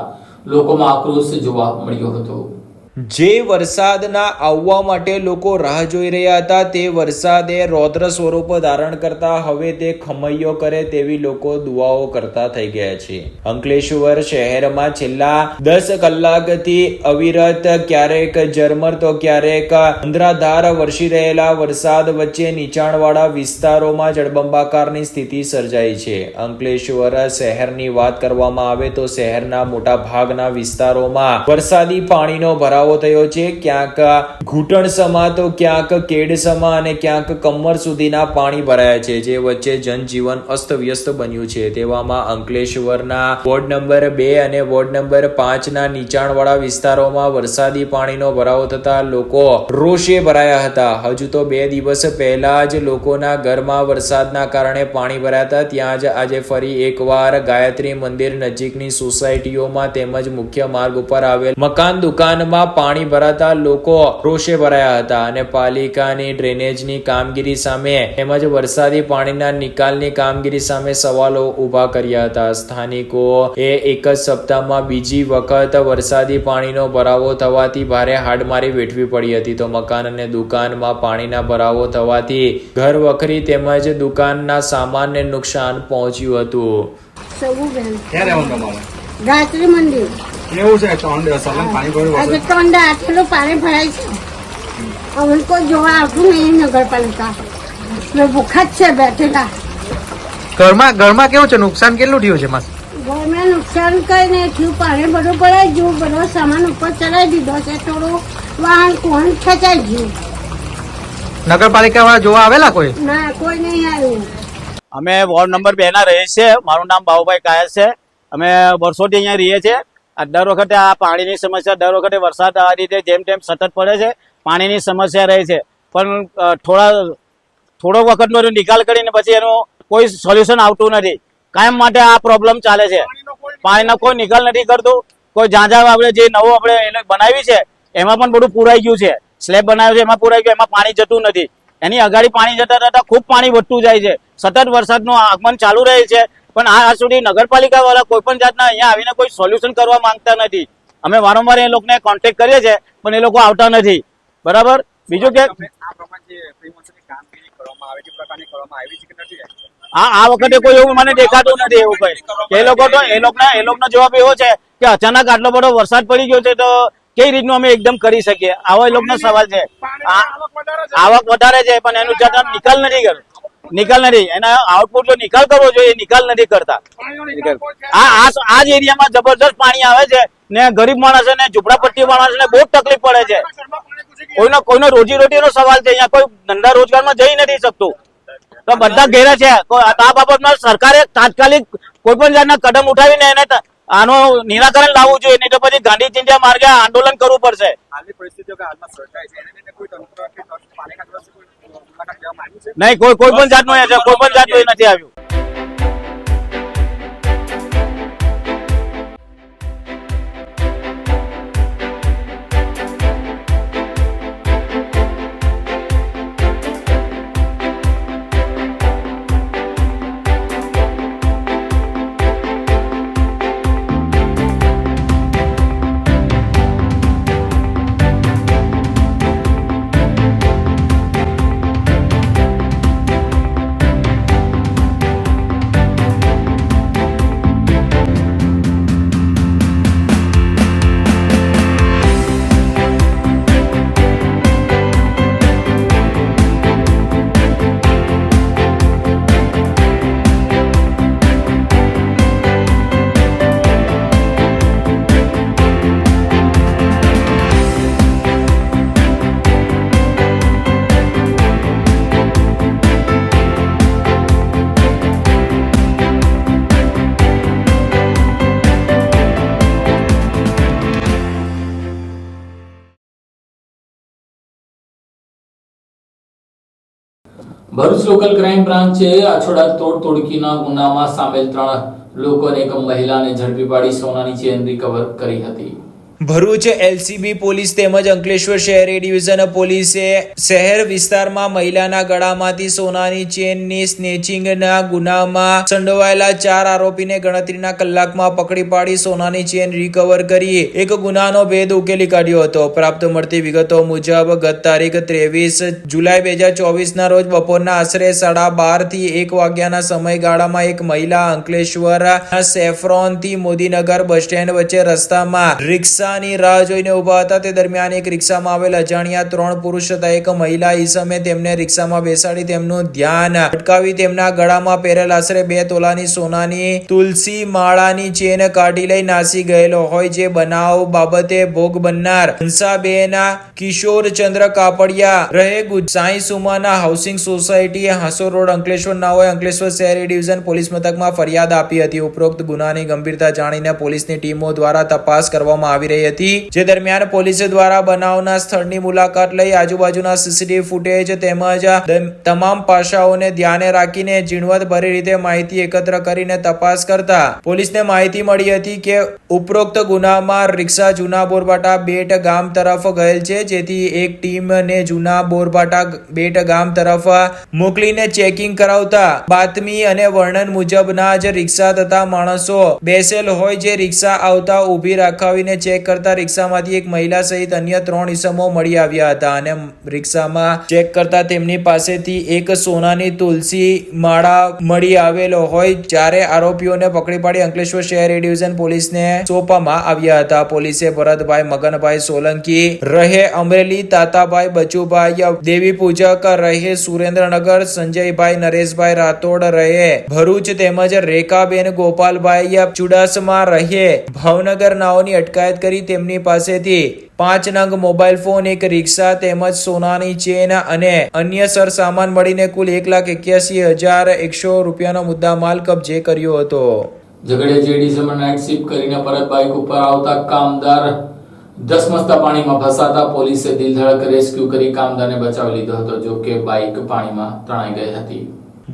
લોકોમાં આક્રોશ જોવા મળ્યો હતો. જે વરસાદના આવવા માટે લોકો રાહ જોઈ રહ્યા હતા, તે વરસાદે રૌદ્ર સ્વરૂપ ધારણ કરતા હવે તે ખમૈયો કરે તેવી લોકો દુઆઓ કરતા થઈ ગયા છે. અંકલેશ્વર શહેરમાં છેલ્લા 10 કલાકથી અવિરત ક્યારેક ઝરમર તો ક્યારેક અંધરાધાર વરસી રહેલા વરસાદ વચ્ચે નીચાણવાળા વિસ્તારોમાં જળબંબાકારની સ્થિતિ સર્જાઈ છે. અંકલેશ્વર શહેરની વાત કરવામાં આવે તો શહેરના મોટા ભાગના વિસ્તારોમાં વરસાદી પાણીનો ભરાવો થયો છે. ક્યાંક ઘૂંટણસમા તો ક્યાંક કેડસમા અને ક્યાંક કમર સુધીના પાણી ભરાયા છે, જે વચ્ચે જનજીવન અસ્તવ્યસ્ત બન્યું છે. તેવામાં અંકલેશ્વરના વોર્ડ નંબર 2 અને વોર્ડ નંબર 5 ના નીચાણવાળા વિસ્તારોમાં વરસાદી પાણીનો ભરાવો થતા લોકો રોષે ભરાયા હતા. હજુ તો 2 દિવસ પહેલા જ લોકોના ઘરમાં વરસાદના કારણે પાણી ભરાયા હતા. ત્યાં જ આજે ફરી એકવાર ગાયત્રી મંદિર નજીકની સોસાયટીઓમાં તેમજ મુખ્ય માર્ગ ઉપર આવેલ મકાન દુકાનમાં પાણી ભરાતા લોકો રોષે ભરાયા હતા અને પાલિકાની ડ્રેનેજની કામગીરી સામે તેમજ વરસાદી પાણીના નિકાલની કામગીરી સામે સવાલો ઉભા કર્યા હતા. સ્થાનિકો એ એક જ સપ્તાહમાં બીજી વખત વરસાદી પાણીનો ભરાવો થવાથી ભારે હાડમારી વેઠવી પડી હતી. તો મકાન અને દુકાનમાં પાણીના ભરાવો થવાથી ઘર વખરી તેમજ દુકાનના સામાનને નુકસાન પહોંચ્યું હતું. ક્યાં રહેવાનું તમારે? ગાયત્રી મંદિર. કેવું છે સલંગ પાણી ભર્યું? આજે 3 દાડા આટલું પાણી ભરાય છે. અમને કોઈ જોવા આવતું નહીં નગરપાલિકા. ભૂખા જ છે બેઠેલા. ઘરમાં કેવું છે? નુકસાન કેટલું થયું છે? ઘરમાં નુકસાન કઈ નહીં થયું. પાણી બધું ભરાઈ ગયું. બધો સામાન ઉપર ચડાવી દીધો છે. થોડું વાહન કોણ ખેંચાઈ ગયું. નગરપાલિકા વાળા જોવા આવેલા કોઈ? ના, કોઈ નહીં આવ્યું. અમે વોર્ડ નંબર 2 ના રહીએ છીએ. મારું નામ બાબુભાઈ કાયસ છે. અમે વર્ષોથી અહીંયા રહીએ છીએ. દર વખતે આ પાણીની સમસ્યા, દર વખતે વરસાદ આ રીતે જેમ તેમ સતત પડે છે, પાણીની સમસ્યા રહે છે. પણ થોડો વખતનો નિકાલ કરીને પછી એનું કોઈ સોલ્યુશન આવતું નથી. કાયમ માટે આ પ્રોબ્લેમ ચાલે છે. પાણીનો કોઈ નિકાલ નથી કરતું. કોઈ જ્યાં આપણે જે નવું આપણે એને બનાવી છે એમાં પણ બધું પૂરાઈ ગયું છે. સ્લેબ બનાવ્યો છે એમાં પૂરાઈ ગયું, એમાં પાણી જતું નથી. એની અગાડી પાણી જતા જતા ખૂબ પાણી વધતું જાય છે. સતત વરસાદનું આગમન ચાલુ રહે છે, પણ આજ સુધી નગરપાલિકા વાળા કોઈ પણ જાતના અહીંયા આવીને કોઈ સોલ્યુશન કરવા માંગતા નથી. અમે વારંવાર એ લોકોને કોન્ટેક્ટ કરીએ છીએ, પણ એ લોકો આવતા નથી. બરાબર. બીજું કે આ વખતે કોઈ એવું મને દેખાતું નથી. એવું કઈ એ લોકોનો જવાબ એવો છે કે અચાનક આટલો બધો વરસાદ પડી ગયો છે તો કઈ રીતનું અમે એકદમ કરી શકીએ, આવો એ લોકોનો સવાલ છે. આવક વધારે છે પણ એનું નિકાલ નથી. એના આઉટપુટ નો નિકાલ કરવો જોઈએ, નિકાલ નથી કરતા. આ જ એરિયામાં જબરદસ્ત પાણી આવે છે ને ગરીબ માણસ ને ઝૂંપડાપટ્ટી માણસ ને બહુ તકલીફ પડે છે. કોઈનો રોજીરોટી નો સવાલ છે. અહીંયા કોઈ ધંધા રોજગારમાં જઈ નથી શકતું. તો બધા ઘેરા છે. આ બાબતમાં સરકારે તાત્કાલિક કોઈ પણ જાતના કદમ ઉઠાવીને એને આનું નિરાકરણ લાવવું જોઈએ, નહીં તો પછી ગાંધી ચિંધ્યા માર્ગે આંદોલન કરવું પડશે. નહીં, કોઈ પણ જાતનું નથી આવ્યું. ભરૂચ લોકલ ક્રાઇમ બ્રાન્ચે આછોડા તોડકીના ગુનામાં સામેલ 3 લોકો અને એક મહિલાને ઝડપી પાડી સોનાની ચેન રિકવર કરી હતી. ભરૂચ એલસીબી પોલીસ તેમજ અંકલેશ્વર શહેર ડિવિઝન પોલીસે શહેર વિસ્તારમાં મહિલાના ગળામાંથી સોનાની ચેનની સ્નેચિંગના ગુનામાં સંડોવાયેલા 4 આરોપીને ગણતરીના કલાકમાં પકડી પાડી સોનાની ચેન રિકવર કરી એક ગુનાનો ભેદ ઉકેલી કાઢ્યો હતો. પ્રાપ્ત મળતી વિગતો મુજબ ગત તારીખ 23 જુલાઈ 2024 ના રોજ બપોરના આશરે 12:30 થી 1 વાગ્યાના સમયગાળામાં એક મહિલા અંકલેશ્વર સેફ્રોન થી મોદીનગર બસ સ્ટેન્ડ વચ્ચે રસ્તામાં રિક્ષા ની રાહ જોઈને ઉભા હતા. તે દરમિયાન એક રિક્ષામાં આવેલ અજાણ્યા 3 પુરુષ તથા એક મહિલા ઈસમે તેમને રિક્ષામાં બેસાડી તેમનું ધ્યાન અટકાવી તેમના ગળામાં પહેરેલ આશરે 2 તોલાની સોનાની તુલસી માળાની ચેન કાઢી લઈ નાસી ગયેલો હોય. જે બનાવ બાબતે ભોગ બનનાર હંસાબેન કિશોરચંદ્ર કાપડિયા રહે સાઈ સુમાના હાઉસિંગ સોસાયટી હાસો રોડ અંકલેશ્વર નાઓએ અંકલેશ્વર શહેરી ડિવિઝન પોલીસ મથકમાં ફરિયાદ આપી હતી. ઉપરોક્ત ગુનાની ગંભીરતા જાણીને પોલીસની ટીમો દ્વારા તપાસ કરવામાં આવી રહી હતી. જે દરમિયાન પોલીસ દ્વારા બનાવના સ્થળની મુલાકાત લઈ આજુબાજુના સીસીટીવી ફૂટેજ તેમજ તમામ પાસાઓને ધ્યાને રાખીને ઝીણવટભરી રીતે માહિતી એકત્ર કરીને તપાસ કરતા પોલીસને માહિતી મળી હતી કે ઉપરોક્ત ગુનામાં રિક્ષા જૂના બોરબાટા બેટ ગામ તરફ ગયેલ છે. જેથી એક ટીમને જૂના બોરબાટા બેટ ગામ તરફ મોકલીને ચેકિંગ કરાવતા બાતમી અને વર્ણન મુજબના જ રિક્ષા તથા માણસો બેસેલ હોય. જે રિક્ષા આવતા ઊભી રાખાવીને ચેક કરતા રિક્ષામાંથી એક મહિલા સહિત અન્ય 3 ઈસમો મળી આવ્યા હતા અને રિક્ષામાં ચેક કરતા તેમની પાસેથી એક સોનાની તુલસી માળા મળી આવેલો હોય. જ્યારે આરોપીઓને પકડી પાડી અંકલેશ્વર શહેર ડિવિઝન પોલીસને સોંપવામાં આવ્યા હતા. પોલીસે ભરતભાઈ મગનભાઈ સોલંકી રહે અમરેલી, તાતાભાઈ બચુભાઈ દેવી પૂજક રહે સુરેન્દ્રનગર, સંજયભાઈ નરેશભાઈ રાઠોડ રહે ભરૂચ તેમજ રેખાબેન ગોપાલભાઈ ચુડાસમા રહે ભાવનગર નાઓની અટકાયત કરી તેમની પાસેથી 5 નંગ મોબાઈલ ફોન, એક રિક્ષા તેમજ સોનાની ચેન અને અન્ય સરસામાન મળીને કુલ 1,81,100 રૂપિયાનો મુદ્દામાલ કબજે કર્યો હતો. ઝઘડિયા જેડીસીમાં નાઇટ શિફ્ટ કરીને પરત બાઇક ઉપર આવતા કામદાર ધસમસતા પાણીમાં ફસાતા પોલીસે દિલધડક રેસ્ક્યુ કરી કામદારને બચાવી લીધો હતો. જો કે બાઇક પાણીમાં તણાઈ ગઈ હતી.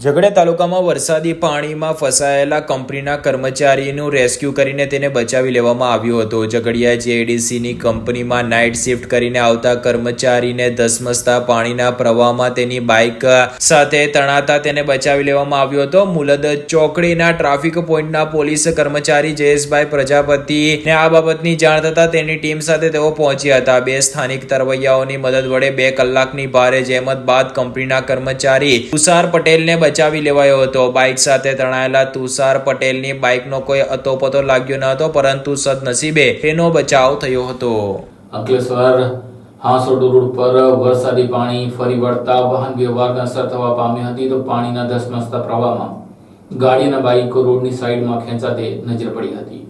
ઝઘડિયા તાલુકામાં વરસાદી પાણીમાં ફસાયેલા કંપનીના કર્મચારીનું રેસ્ક્યુ કરીને તેને બચાવી લેવામાં આવ્યો હતો. ઝઘડિયા જેડીસીની કંપનીમાં નાઇટ શિફ્ટ કરીને આવતા કર્મચારીને ધસમસતા પાણીના પ્રવાહમાં તેની બાઇક સાથે તણાતા તેને બચાવી લેવામાં આવ્યો હતો. મુલદ ચોકડીના ટ્રાફિક પોઈન્ટના પોલીસ કર્મચારી જયેશભાઈ પ્રજાપતિને આ બાબતની જાણ થતા તેની ટીમ સાથે તેઓ પહોંચ્યા હતા. 2 સ્થાનિક તરવૈયાઓની મદદ વડે 2 કલાકની ભારે જહેમત બાદ કંપનીના કર્મચારી તુષાર પટેલને બચાવી લેવાયો હતો. બાઇક સાથે તણાયેલા તુષાર પટેલની બાઇકનો કોઈ અતોપતો લાગ્યો ન હતો, પરંતુ સદનસીબે તેનો બચાવ થયો હતો. અંકલેશ્વર હાંસોડ રોડ પર વરસાદી પાણી ફરી વળતા વાહન વ્યવહારને અસર થવા પામી હતી. તો પાણીના ધસમસતા પ્રવાહમાં ગાડી અને બાઇકો રોડની સાઈડમાં ખેંચાતે નજર પડી હતી.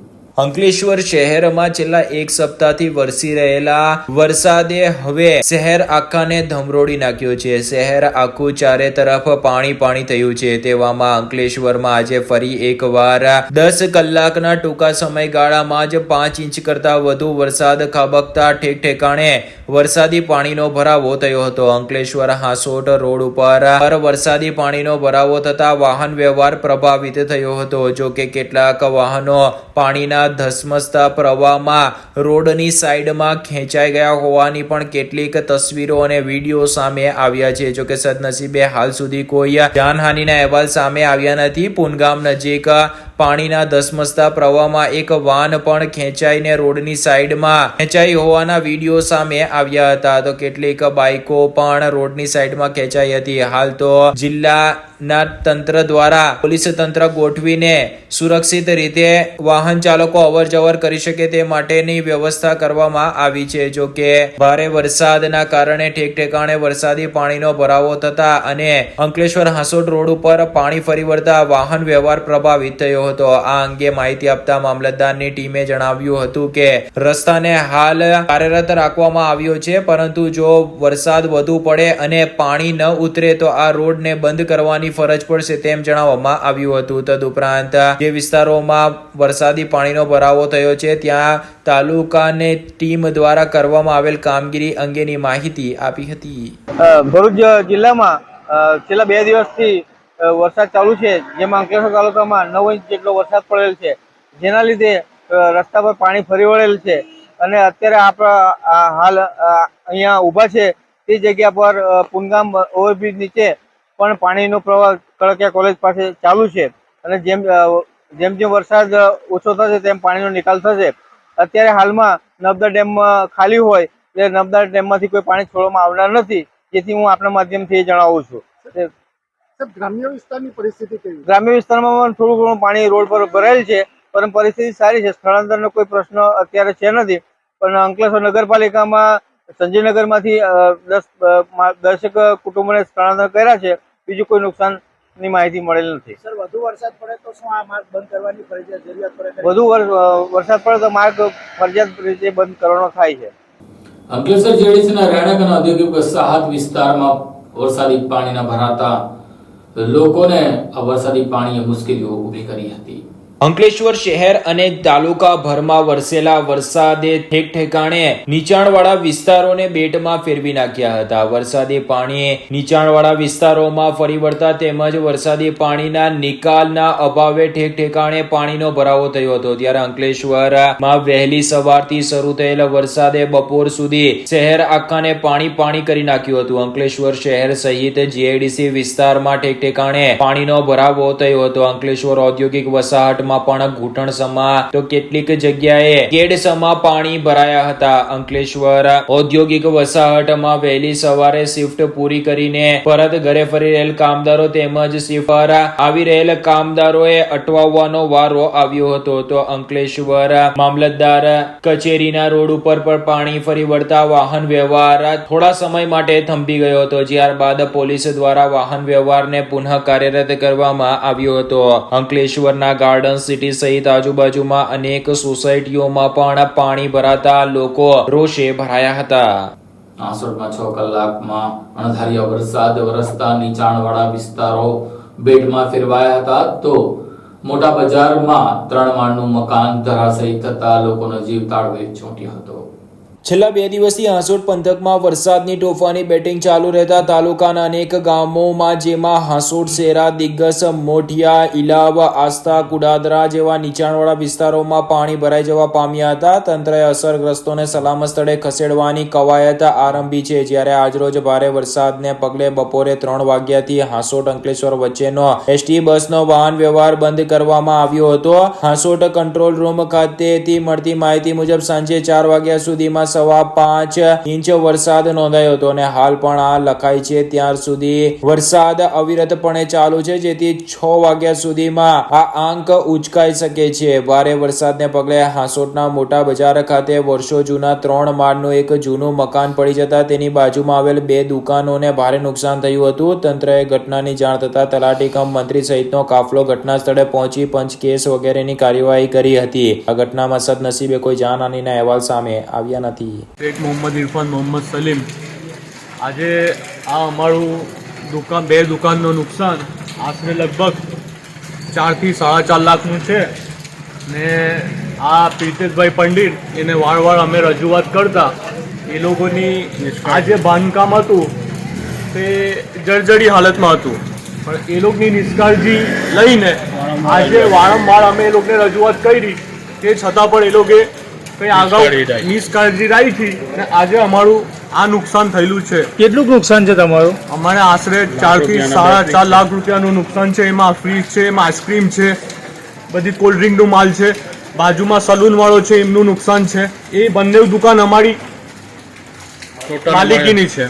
અંકલેશ્વર શહેરમાં છેલ્લા 1 સપ્તાહથી વરસી રહેલા વરસાદે હવે શહેર આખાને ધમરોડી નાખ્યો છે. શહેર આખું ચારે તરફ પાણી થયું છે. તેવામાં અંકલેશ્વરમાં આજે ફરી એકવાર 10 કલાકના ટૂંકા સમયગાળામાં જ 5 ઇંચ કરતા વધુ વરસાદ ખાબકતા ઠેક ઠેકાણે વરસાદી પાણીનો ભરાવો થયો હતો. અંકલેશ્વર હાંસોડ રોડ ઉપર વરસાદી પાણીનો ભરાવો થતા વાહન વ્યવહાર પ્રભાવિત થયો હતો. જો કે કેટલાક વાહનો પાણીના ધસમસતા પ્રવાહમાં રોડની સાઈડમાં ખેંચાઈ ગયા હોવાની પણ કેટલીક તસવીરો અને વિડીયો સામે આવ્યા છે. જો કે સદનસીબે હાલ સુધી કોઈ જાનહાનિના અહેવાલ સામે આવ્યા નથી. પુનગામ નજીક પાણીના ધસમસતા પ્રવાહમાં એક વાન પણ ખેંચાઈને રોડની સાઈડમાં ખેંચાઈ હોવાના વિડીયો સામે આવ્યા હતા. તો કેટલીક બાઇકો પણ રોડની સાઈડમાં ખેંચાઈ હતી. હાલ તો જિલ્લાના તંત્ર દ્વારા પોલીસ તંત્ર ગોઠવીને સુરક્ષિત રીતે વાહન ચાલકો અવર જવર કરી શકે તે માટેની વ્યવસ્થા કરવામાં આવી છે. જો કે ભારે વરસાદના કારણે ઠેક ઠેકાણે વરસાદી પાણીનો ભરાવો થતા અને અંકલેશ્વર હાંસોડ રોડ ઉપર પાણી ફરી વળતા વાહન વ્યવહાર પ્રભાવિત થયો હતો. આ અંગે માહિતી આપતા મામલતદારની ટીમે જણાવ્યું હતું કે રસ્તાને હાલ કાર્યરત રાખવામાં આવ્યો છે, પરંતુ જો વરસાદ વધુ પડે અને પાણી ન ઉતરે તો આ રોડને બંધ કરવાની ફરજ પડશે તેમ જણાવવામાં આવ્યું હતું. તદુપરાંત જે વિસ્તારોમાં વરસાદી પાણીનો ભરાવો થયો છે ત્યાં તાલુકાની ટીમ દ્વારા કરવામાં આવેલ કામગીરી અંગેની માહિતી આપી હતી. ભરૂચ જિલ્લામાં છેલ્લા 2 દિવસથી વરસાદ ચાલુ છે, જેમાં અંકલેશ્વર તાલુકામાં 9 ઇંચ જેટલો વરસાદ પડેલ છે, જેના લીધે રસ્તા પર પાણી ફરી વળેલ છે. અને અત્યારે આપણા હાલ અહીંયા ઊભા છે તે જગ્યા પર પુનગામ ઓવરબ્રિજ નીચે પણ પાણીનો પ્રવાહ કડકિયા કોલેજ પાસે ચાલુ છે. અને જેમ જેમ વરસાદ ઓછો થશે તેમ પાણીનો નિકાલ થશે. અત્યારે હાલમાં નર્મદા ડેમ ખાલી હોય એટલે નર્મદા ડેમમાંથી કોઈ પાણી છોડવામાં આવનાર નથી, જેથી હું આપણા માધ્યમથી જણાવું છું. ગ્રામ્ય વિસ્તારની પરિસ્થિતિ કેવી? ગ્રામ્ય વિસ્તારમાં પણ થોડું ઘણું પાણી રોડ પર ભરાયેલ છે, પરંતુ પરિસ્થિતિ સારી છે. સ્થળાંતરનો કોઈ પ્રશ્ન અત્યારે છે નથી. પણ અંકલેશ્વર નગરપાલિકામાં સંજયનગરમાંથી 10 કુટુંબોને સ્થળાંતર કર્યા છે. બીજું કોઈ નુકસાનની માહિતી મળેલ નથી. સર, વધુ વરસાદ પડે તો શું આ માર્ગ બંધ કરવાની જરૂરિયાત પડે? વધુ વરસાદ પડે તો માર્ગ ફરજિયાત રીતે બંધ કરવાનો થાય છે. અંકલેશ્વર જેડીસીના રહેણાંક અને ઔદ્યોગિક વસાહત વિસ્તારમાં વરસાદી પાણીના ભરાતા લોકોને આ વરસાદી પાણીએ મુશ્કેલીઓ ઊભી કરી હતી. અંકલેશ્વર શહેર અને તાલુકા ભરમાં વરસેલા વરસાદે ઠેક ઠેકાણે નીચાણવાળા વિસ્તારોને બેટમાં ફેરવી નાખ્યા હતા. વરસાદી પાણીએ નીચાણવાળા વિસ્તારોમાં ફરી વળતા તેમજ વરસાદી પાણીના નિકાલના અભાવે ઠેક ઠેકાણે પાણીનો ભરાવો થયો હતો. ત્યારે અંકલેશ્વરમાં વહેલી સવારથી શરૂ થયેલા વરસાદે બપોર સુધી શહેર આખાને પાણી કરી નાખ્યું હતું. અંકલેશ્વર શહેર સહિત જીઆઈડીસી વિસ્તારમાં ઠેક ઠેકાણે પાણીનો ભરાવો થયો હતો. અંકલેશ્વર ઔદ્યોગિક વસાહત પણ ઘૂંટણસમા તો કેટલીક જગ્યાએ કેડસમા પાણી ભરાયા હતા. અંકલેશ્વર ઔદ્યોગિક વસાહતમાં વહેલી સવારે શિફ્ટ પૂરી કરીને પરત ઘરે ફરી રહેલ કામદારો તેમજ શિફ્ટ પર આવી રહેલ કામદારોએ અટવાવવાનો વારો આવ્યો હતો. તો અંકલેશ્વર મામલતદાર કચેરીના રોડ ઉપર પણ પાણી ફરી વળતા વાહન વ્યવહાર થોડા સમય માટે થંભી ગયો હતો. ત્યારબાદ પોલીસ દ્વારા વાહન વ્યવહારને પુનઃ કાર્યરત કરવામાં આવ્યો હતો. અંકલેશ્વરના ગાર્ડન સિટી સહિત આજુબાજુમાં અનેક સોસાયટીઓમાં પણ પાણી ભરાતા લોકો રોષે ભરાયા હતા. આસોડમાં 6 કલાકમાં અણધાર્યા વરસાદ વરસતા નીચાણવાળા વિસ્તારો બેટમાં ફેરવાયા હતા. તો મોટા બજારમાં 3 માળનું મકાન ધરાશયી થતા લોકોનો જીવ તાળવે ચોંટ્યો હતો. છેલ્લા 2 દિવસથી હાંસોડ પંથકમાં વરસાદની તોફાની બેટિંગ ચાલુ રહેતા તાલુકાના અનેક ગામોમાં જેમાં હાંસોડ, શેરા, દિગ્ગસ, મોઢિયા, ઇલાવ, આસ્થા, કુડાદરા જેવા નીચાણવાળા વિસ્તારોમાં પાણી ભરાઈ જવા પામ્યા હતા. તંત્રએ અસરગ્રસ્તોને સલામત સ્થળે ખસેડવાની કવાયત આરંભી છે. જ્યારે આજરોજ ભારે વરસાદને પગલે બપોરે 3 વાગ્યાથી હાંસોડ અંકલેશ્વર વચ્ચેનો એસટી બસનો વાહન વ્યવહાર બંધ કરવામાં આવ્યો હતો. હાંસોડ કંટ્રોલ રૂમ ખાતેથી મળતી માહિતી મુજબ સાંજે 4 વાગ્યા સુધીમાં 5.5 ઇંચ વરસાદ નોંધાયો હતો અને હાલ પણ આ લખાય છે ત્યાર સુધી વરસાદ અવિરતપણે ચાલુ છે, જેથી 6 વાગ્યા સુધીમાં આ આંક ઉચકાઈ શકે છે. ભારે વરસાદને પગલે હાંસોડના મોટા બજાર ખાતે વર્ષો જૂના 3 માળનું એક જૂનું મકાન પડી જતા તેની બાજુમાં આવેલ 2 દુકાનોને ભારે નુકસાન થયું હતું. તંત્રએ ઘટનાની જાણ થતા તલાટી કમ મંત્રી સહિતનો કાફલો ઘટના સ્થળે પહોંચી પંચકેસ વગેરેની કાર્યવાહી કરી હતી. આ ઘટનામાં સદનસીબે કોઈ જાનહાનિના અહેવાલ સામે આવ્યા નથી. શેખ મોહમ્મદ ઇરફાન મોહમ્મદ સલીમ. આજે આ અમારું બે દુકાનનું નુકસાન આશરે લગભગ 4 થી 4.5 લાખનું છે ને આ પ્રિતેશભાઈ પંડિત એને વારંવાર અમે રજૂઆત કરતા એ લોકોની આ જે બાંધકામ હતું તે જર્જરી હાલતમાં હતું, પણ એ લોકોની નિષ્કાળજી લઈને આજે વારંવાર અમે એ લોકોને રજૂઆત કરી તે છતાં પણ એ લોકોએ કંઈ આગળ નિષ્કાળજી રાખી અને આજે અમારું આ નુકસાન થયેલું છે. કેટલું નુકસાન છે તમારું? અમારે આશરે 4 થી 4.5 લાખ રૂપિયાનું નુકસાન છે. એમાં ફ્રીજ છે, એમાં આઈસ્ક્રીમ છે, બધી કોલ્ડ ડ્રિંકનો માલ છે, બાજુમાં સલૂન વાળો છે એમનું નુકસાન છે. એ બંને દુકાન અમારી માલિકીની છે.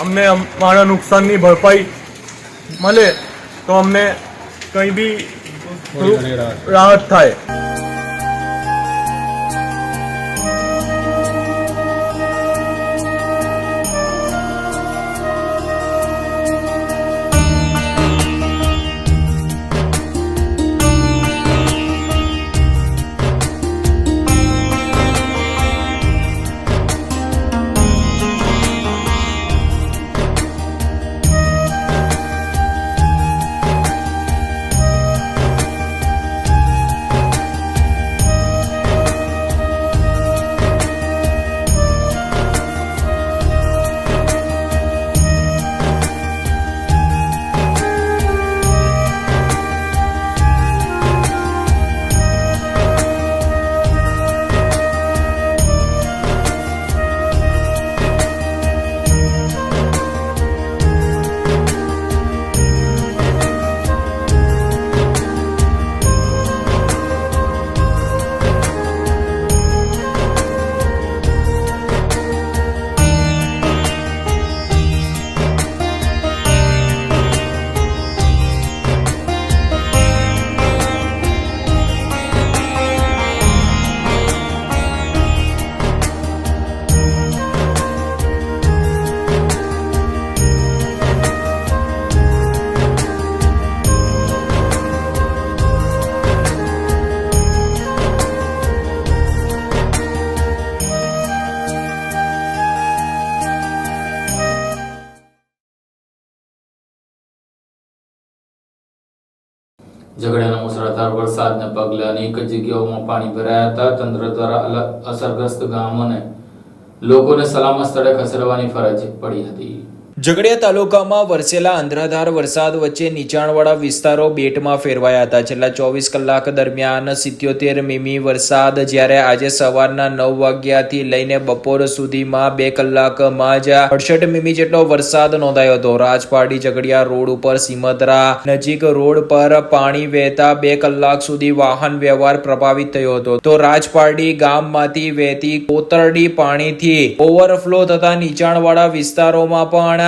અમને અમારા નુકસાનની ભરપાઈ મળે તો અમને કંઈ બી રાહત થાય. ઝઘડિયાના મુસળધાર વરસાદને પગલે અનેક જગ્યાઓમાં પાણી ભરાયા હતા. તંત્ર દ્વારા અસરગ્રસ્ત ગામોને લોકોને સલામત સ્થળે ખસેડવાની ફરજ પડી હતી. ઝઘડિયા તાલુકામાં વરસેલા અનરાધાર વરસાદ વચ્ચે નીચાણવાળા વિસ્તારો બેટમાં ફેરવાયા હતા. છેલ્લા 24 કલાક દરમિયાન 77 મીમી વરસાદ, જ્યારે આજે સવારના 9 વાગ્યાથી લઈને બપોર સુધીમાં 2 કલાકમાં જ 68 મીમી જેટલો વરસાદ નોંધાયો હતો. રાજપારડી ઝઘડિયા રોડ ઉપર સિમત્રા નજીક રોડ પર પાણી વહેતા 2 કલાક સુધી વાહન વ્યવહાર પ્રભાવિત થયો હતો. તો રાજપારડી ગામમાંથી વહેતી કોતરડી પાણીથી ઓવરફ્લો થતા નીચાણવાળા વિસ્તારોમાં પણ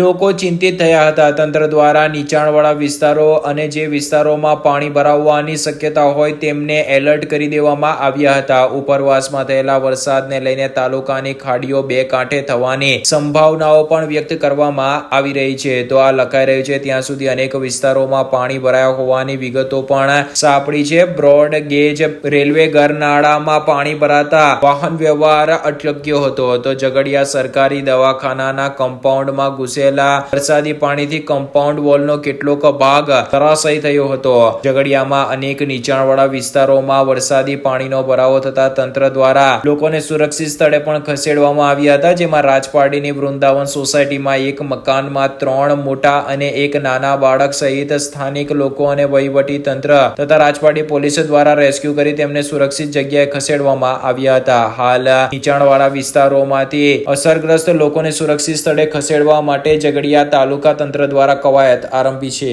લોકો ચિંતિત થયા હતા. તંત્ર દ્વારા નીચાણવાળા વિસ્તારો અને જે વિસ્તારોમાં પાણી ભરાવવાની શક્યતા હોય તેમને એલર્ટ કરી દેવામાં આવ્યા હતા. ઉપરવાસમાં થયેલા વરસાદને લઈને તાલુકાની ખાડીઓ બે કાંઠે થવાની સંભાવનાઓ પણ વ્યક્ત કરવામાં આવી રહી છે. તો આ લખાઈ રહ્યું છે ત્યાં સુધી અનેક વિસ્તારોમાં પાણી ભરાયા હોવાની વિગતો પણ સાંપડી છે. બ્રોડ ગેજ રેલવે ગરનાળામાં પાણી ભરાતા વાહન વ્યવહાર અટક્યો હતો. તો ઝઘડિયા સરકારી દવાખાનાના કમ્પાઉન્ડમાં ઘૂસેલા વરસાદી પાણીથી કમ્પાઉન્ડ વોલનો કેટલોક ભાગ ધરાશાયી થયો હતો. ઝઘડિયામાં અનેક નીચાણવાળા વિસ્તારોમાં વરસાદી પાણીનો ભરાવો થતા તંત્ર દ્વારા લોકોને સુરક્ષિત સ્થળે પણ ખસેડવામાં આવ્યા હતા. જેમાં રાજપારડીની વૃંદાવન સોસાયટીમાં એક મકાનમાં 3 મોટા અને એક નાના બાળક સહિત સ્થાનિક લોકો અને વહીવટી તંત્ર તથા રાજપારડી પોલીસ દ્વારા રેસ્ક્યુ કરી તેમને સુરક્ષિત જગ્યાએ ખસેડવામાં આવ્યા હતા. હાલ નીચાણવાળા વિસ્તારોમાંથી અસરગ્રસ્ત લોકોને સુરક્ષિત સ્થળે ખસેડવા માટે ઝઘડિયા તાલુકા તંત્ર દ્વારા કવાયત આરંભી છે.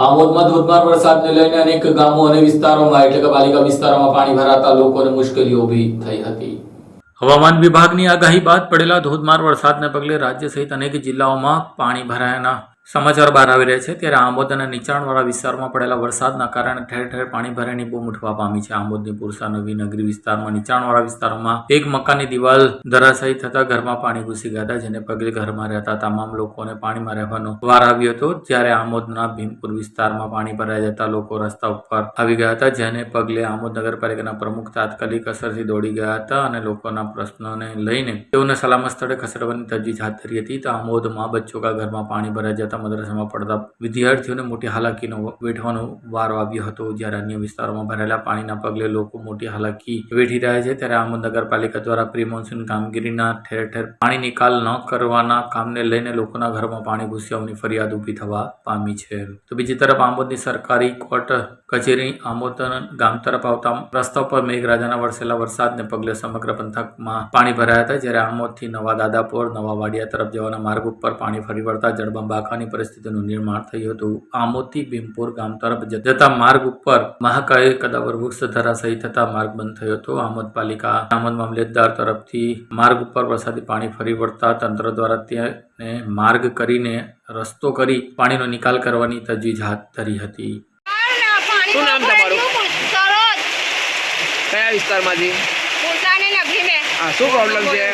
આમોદમાં ધોધમાર વરસાદને લઈને અનેક ગામો અને વિસ્તારોમાં એટલે કે પાલિકા વિસ્તારોમાં પાણી ભરાતા લોકોને મુશ્કેલીઓ ઊભી થઈ હતી. હવામાન વિભાગની આગાહી બાદ પડેલા ધોધમાર વરસાદને પગલે રાજ્ય સહિત અનેક જિલ્લાઓમાં પાણી ભરાયાના સમાચાર બહાર આવી રહ્યા છે. ત્યારે આમોદ અને નીચાણવાળા વિસ્તારમાં પડેલા વરસાદના કારણે ઠેર ઠેર પાણી ભરાવાની બૂમ ઉઠવા પામી છે. આમોદની પુરસા નવી નગરી વિસ્તારમાં નીચાણવાળા વિસ્તારોમાં એક મકાનની દિવાલ ધરાશાયી થતા ઘરમાં પાણી ઘૂસી ગયા હતા, જેને પગલે ઘરમાં રહેતા તમામ લોકોને પાણીમાં રહેવાનો વાર આવ્યો હતો. જ્યારે આમોદના ભીમપુર વિસ્તારમાં પાણી ભરાઈ જતા લોકો રસ્તા ઉપર આવી ગયા હતા, જેને પગલે આમોદ નગરપાલિકાના પ્રમુખ તાત્કાલિક અસરથી દોડી ગયા હતા અને લોકોના પ્રશ્નોને લઈને તેઓને સલામત સ્થળે ખસેડવાની તજવીજ હાથ ધરી હતી. તો આમોદમાં બચ્ચોકા ઘરમાં પાણી ભરાઈ જતા મદ્રસામાં પડતા વિદ્યાર્થીઓને મોટી હાલાકીનો વેઠવાનો વારો આવ્યો હતો. જ્યારે અન્ય વિસ્તારોમાં ભરેલા પાણીના પગલે લોકો મોટી હાલાકી વેઠી રહ્યા છે. ત્યારે આમોદ નગરપાલિકા દ્વારા પ્રી મોન્સૂન કામગીરીના ઠેર ઠેર પાણી નિકાલ ન કરવાના કામને લઈને લોકોના ઘરમાં પાણી ઘૂસી આવવાની ફરિયાદ ઊભી થવા પામી છે. તો બીજી તરફ આમોદની સરકારી કોર્ટ કચેરી આમોદ ગામ તરફ આવતા રસ્તા પર મેઘરાજાના વરસેલા વરસાદને પગલે સમગ્ર પંથકમાં પાણી ભરાયા હતા. જ્યારે આમોદથી નવા દાદાપુર નવા વાડિયા તરફ જવાના માર્ગ ઉપર પાણી ફરી વળતા જળબંબાકારની પરિસ્થિતિનું નિર્માણ થયું હતું. આમોદથી ભીમપુર ગામ તરફ જતા માર્ગ ઉપર મહાકાય કદાવર વૃક્ષ ધરાશાયી થતા માર્ગ બંધ થયો હતો. આમોદ પાલિકા આમોદ મામલેદાર તરફથી માર્ગ ઉપર વરસાદી પાણી ફરી વળતા તંત્ર દ્વારા તેને માર્ગ કરીને રસ્તો કરી પાણીનો નિકાલ કરવાની તજવીજ હાથ ધરી હતી. શું નામ તમારું? કયા વિસ્તારમાંથી? હા, શું પ્રોબ્લેમ છે?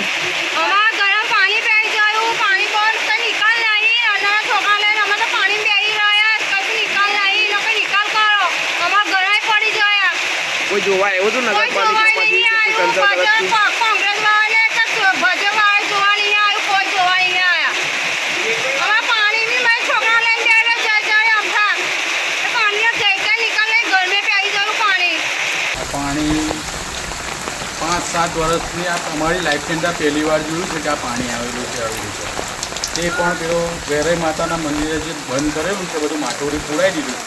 કોઈ જોવા એવું હતું નગરપાલિકામાંથી તંત્ર તરફથી? પાણી 5-7 વર્ષની આ અમારી લાઈફની અંદર પહેલી વાર જોયું છે કે આ પાણી આવેલું છે. તે પણ પેલો વેરાઈ માતાના મંદિરે જે બંધ કરેલું છે બધું માટોડી પૂરાઈ દીધું.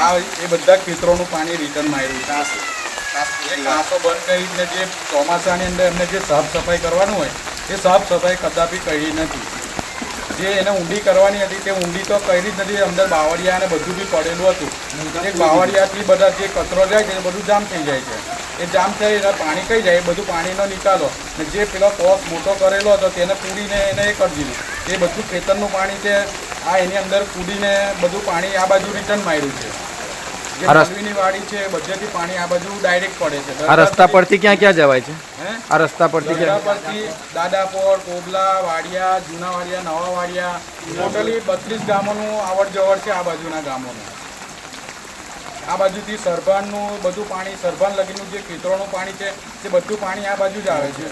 આ એ બધા ખેતરોનું પાણી રિટર્નમાં આવ્યું છે. એ કાંસો બંધ કરીને જે ચોમાસાની અંદર એમને જે સાફ સફાઈ કરવાનું હોય એ સાફ સફાઈ કદાપી કરી નથી. જે એને ઊંડી કરવાની હતી તે ઊંડી તો કરી જ નથી. અંદર બાવળિયા અને બધું બી પડેલું હતું. એ બાવળિયાથી બધા જે કચરો જાય છે એ બધું જામ થઈ જાય છે. એ જામ થઈ એટલે પાણી કઈ જાય એ બધું પાણીનો નિકાલો ને જે પેલો કોસ મોટો કરેલો હતો તેને પૂરીને એને એ કરી દીધું. એ બધું ખેતરનું પાણી છે આ એની અંદર કૂદીને બધું પાણી આ બાજુ રિટર્ન માર્યું છે. જે માલવીની વાડી છે બધેથી પાણી આ બાજુ ડાયરેક્ટ પડે છે. આ રસ્તા પરથી ક્યાં ક્યાં જવાય છે? આ રસ્તા પરથી દાદાપોર, કોબલા, વાડિયા, જૂના વાડિયા, નવા વાડિયા, ટોટલી 32 ગામોનું આવડ જવડ છે. આ બાજુના ગામોનું આ બાજુથી સરભાનનું બધું પાણી, સરભાન લગીનું જે ખેતરોનું પાણી છે તે બધું પાણી આ બાજુ જ આવે છે.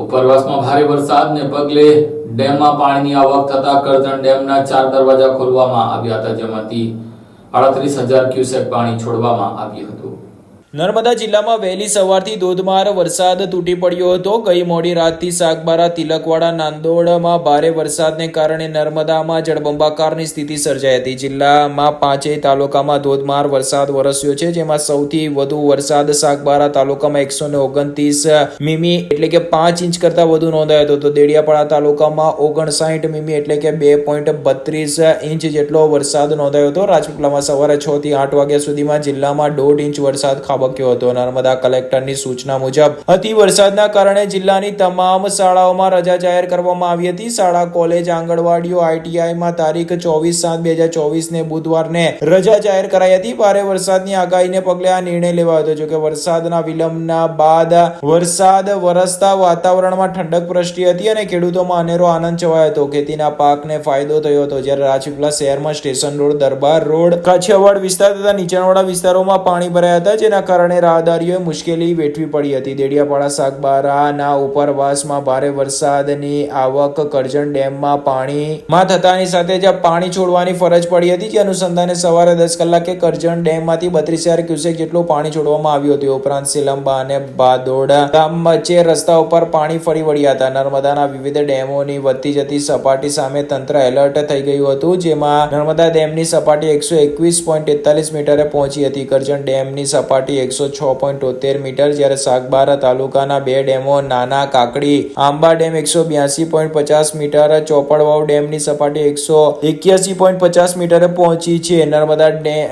ઉપરવાસમાં ભારે વરસાદને પગલે ડેમમાં પાણીની આવક થતા કરજણ ડેમના 4 દરવાજા ખોલવામાં આવ્યા હતા, જેમાંથી 38,000 ક્યુસેક પાણી છોડવામાં આવ્યું હતું. નર્મદા જિલ્લામાં વહેલી સવારથી ધોધમાર વરસાદ તૂટી પડ્યો હતો. ગઈ મોડી રાતથી સાગબારા તિલકવાડા નાંદોડમાં ભારે વરસાદને કારણે નર્મદામાં જળબંબાકારની સ્થિતિ સર્જાઈ હતી. જિલ્લામાં 5 તાલુકામાં ધોધમાર વરસાદ વરસ્યો છે, જેમાં સૌથી વધુ વરસાદ સાગબારા તાલુકામાં 129 મીમી એટલે કે 5 ઇંચ કરતા વધુ નોંધાયો હતો. તો દેડિયાપાડા તાલુકામાં 59 મીમી એટલે કે 2.32 ઇંચ જેટલો વરસાદ નોંધાયો હતો. રાજપીપળામાં સવારે 6 થી 8 વાગ્યા સુધીમાં જિલ્લામાં 1.5 ઇંચ વરસાદ ખાબક્યો હતો. નર્મદા કલેક્ટરની સૂચના મુજબ અતિ વરસાદના કારણે જિલ્લાની તમામ શાળાઓમાં રજા જાહેર કરવામાં આવી હતી. શાળા, કોલેજ, આંગણવાડીઓ, આઈટીઆઈમાં તારીખ 24/7/2024 ને બુધવારને રજા જાહેર કરાઈ હતી. ભારે વરસાદની આગાહીને પગલે આ નિર્ણય લેવાયો હતો. જોકે વરસાદના વિલંબના બાદ વરસાદ વરસતા વાતાવરણમાં ઠંડક પ્રસરી હતી અને ખેડૂતોમાં અનેરો આનંદ છવાયો હતો. ખેતીના પાકને ફાયદો થયો હતો. જ્યારે રાજપીપળા શહેરમાં સ્ટેશન રોડ, દરબાર રોડ, કાછિયાવાડ વિસ્તાર તથા નીચાણવાળા વિસ્તારોમાં પાણી ભરાયા હતા, જેના કારણે રાહદારીઓએ મુશ્કેલી વેઠવી પડી હતી. દેડિયાપાડા સાગબારાના ઉપરવાસમાં ભારે વરસાદની આવક કરજણ ડેમમાં પાણીમાં થતાની સાથે જ પાણી છોડવાની ફરજ પડી હતી. જે અનુસંધાને સવારે 10 કલાકે કરજણ ડેમમાંથી 32,000 ક્યુસેક જેટલું પાણી છોડવામાં આવ્યું હતું. ઉપરાંત સિલંબા અને બાદોડા ગામ વચ્ચે રસ્તા ઉપર પાણી ફરી વળ્યા હતા. નર્મદાના વિવિધ ડેમોની વધતી જતી સપાટી સામે તંત્ર એલર્ટ થઈ ગયું હતું, જેમાં નર્મદા ડેમની સપાટી 121.43 મીટરે પહોંચી હતી. કરજણ ડેમની સપાટી 106.73 મીટર, જ્યારે સાગબારા તાલુકાના 2 ડેમો નાના કાકડી આંબા ડેમ 182.50 મીટર, ચોપડવાવ ડેમની સપાટી 181.50 મીટરે પહોંચી છે. નર્મદા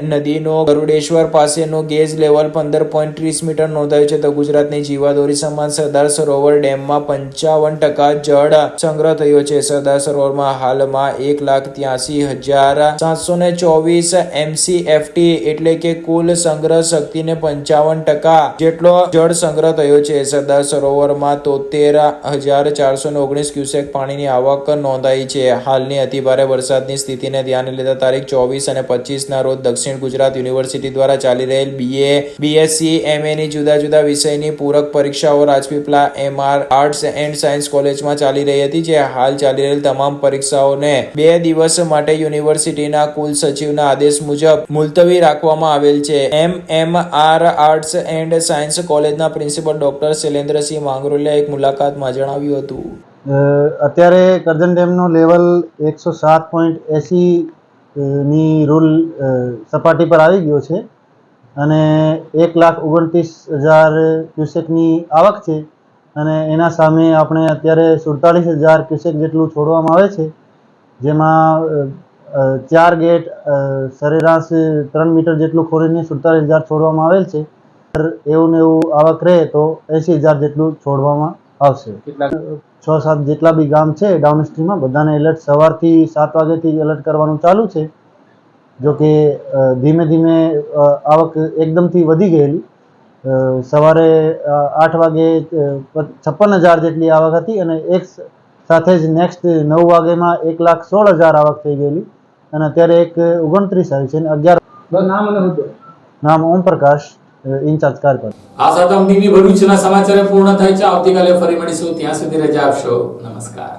નદીનો ગરુડેશ્વર પાસેનું ગેજ લેવલ 15.30 મીટર નોંધાયું છે. તો ગુજરાતની જીવાદોરી સમાન સરદાર સરોવર ડેમમાં 55% જળ સંગ્રહ થયો છે. સરદાર સરોવરમાં હાલમાં 1,83,724 MCFT એટલે કે કુલ સંગ્રહ શક્તિને 55% જેટલો જળ સંગ્રહ થયો છે. સરદાર સરોવરમાં 73,419 ક્યુસેક પાણીની આવક નોંધાઈ છે. હાલની અતિભારે વરસાદની સ્થિતિને ધ્યાને લેતા તારીખ 24 અને 25 ના રોજ દક્ષિણ ગુજરાત યુનિવર્સિટી દ્વારા ચાલી રહેલ BA, BSc, MA ની જુદા જુદા વિષયની પૂરક પરીક્ષાઓ Rajpipla MR arts and science કોલેજમાં ચાલી રહી હતી. જે હાલ ચાલી રહેલ તમામ પરીક્ષાઓને 2 દિવસ માટે યુનિવર્સિટીના કુલ સચિવના આદેશ મુજબ મુલતવી રાખવામાં આવેલ છે. MR આર્ટ્સ એન્ડ સાયન્સ કોલેજના પ્રિન્સિપલ ડોક્ટર શૈલેન્દ્રસિંહ માંગરોલિયા એક મુલાકાતમાં જણાવ્યું હતું. અત્યારે કરજણ ડેમનો લેવલ 107.80 ની રૂલ સપાટી પર આવી ગયો છે અને 1,29,000 ક્યુસેકની આવક છે અને એના સામે આપણે અત્યારે 47,000 ક્યુસેક જેટલું છોડવામાં આવે છે, જેમાં 4 ગેટ સરેરાશ 3 મીટર જેટલું ખોરીને 47,000 છોડવામાં આવેલ છે. એવું ને એવું આવક રહે તો 80,000 જેટલું છોડવામાં આવશે. 6-7 જેટલા બી ગામ છે ડાઉનસ્ટ્રીમમાં બધાને એલર્ટ સવારથી 7 વાગ્યાથી એલર્ટ કરવાનું ચાલુ છે. જો કે ધીમે ધીમે આવક એકદમથી વધી ગયેલી. સવારે 8 વાગે 56,000 જેટલી આવક હતી અને એક સાથે જ નેક્સ્ટ 9 વાગ્યામાં 1,16,000 આવક થઈ ગયેલી અને અત્યારે 1,29 આવી છે અને 11 નામ ઓમ પ્રકાશ, ઇન્ચાર્જ કાર્યપાલક. આ સાથે ટીવી ભરૂચના સમાચાર પૂર્ણ થાય છે. આવતીકાલે ફરી મળીશું. ત્યાં સુધી રજા આપશો. નમસ્કાર.